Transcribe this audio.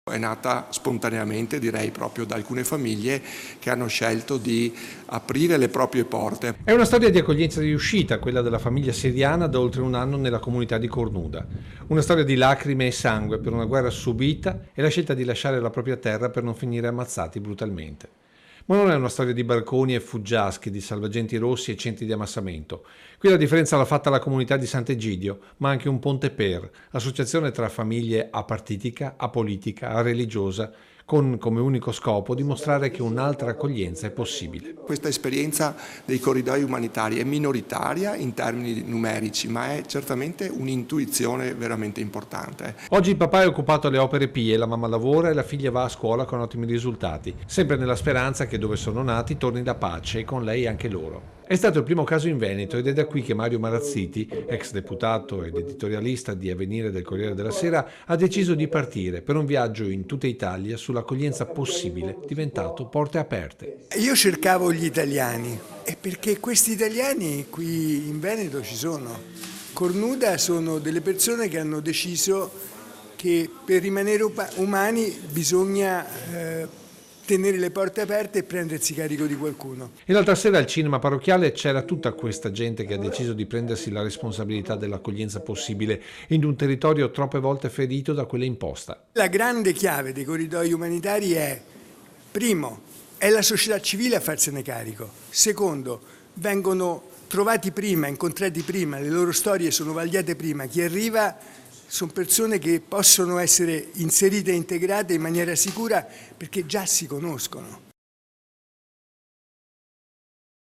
È nata spontaneamente, direi proprio da alcune famiglie che hanno scelto di aprire le proprie porte. È una storia di accoglienza riuscita, quella della famiglia siriana da oltre un anno nella comunità di Cornuda. Una storia di lacrime e sangue per una guerra subita e la scelta di lasciare la propria terra per non finire ammazzati brutalmente. Ma non è una storia di barconi e fuggiaschi, di salvagenti rossi e centri di ammassamento. Qui la differenza l'ha fatta la comunità di Sant'Egidio, ma anche un Ponte Per, associazione tra famiglie apartitica, apolitica, religiosa, con come unico scopo dimostrare che un'altra accoglienza è possibile. Questa esperienza dei corridoi umanitari è minoritaria in termini numerici, ma è certamente un'intuizione veramente importante. Oggi il papà è occupato alle opere pie, la mamma lavora e la figlia va a scuola con ottimi risultati, sempre nella speranza che dove sono nati torni la pace e con lei anche loro. È stato il primo caso in Veneto ed è da qui che Mario Marazziti, ex deputato ed editorialista di Avvenire del Corriere della Sera, ha deciso di partire per un viaggio in tutta Italia sull'accoglienza possibile, diventato Porte Aperte. Io cercavo gli italiani, e perché questi italiani qui in Veneto ci sono. Cornuda sono delle persone che hanno deciso che per rimanere umani bisogna tenere le porte aperte e prendersi carico di qualcuno. E l'altra sera al cinema parrocchiale c'era tutta questa gente che ha deciso di prendersi la responsabilità dell'accoglienza possibile in un territorio troppe volte ferito da quella imposta. La grande chiave dei corridoi umanitari è, primo, è la società civile a farsene carico. Secondo, vengono trovati prima, incontrati prima, le loro storie sono vagliate prima. Chi arriva sono persone che possono essere inserite e integrate in maniera sicura perché già si conoscono.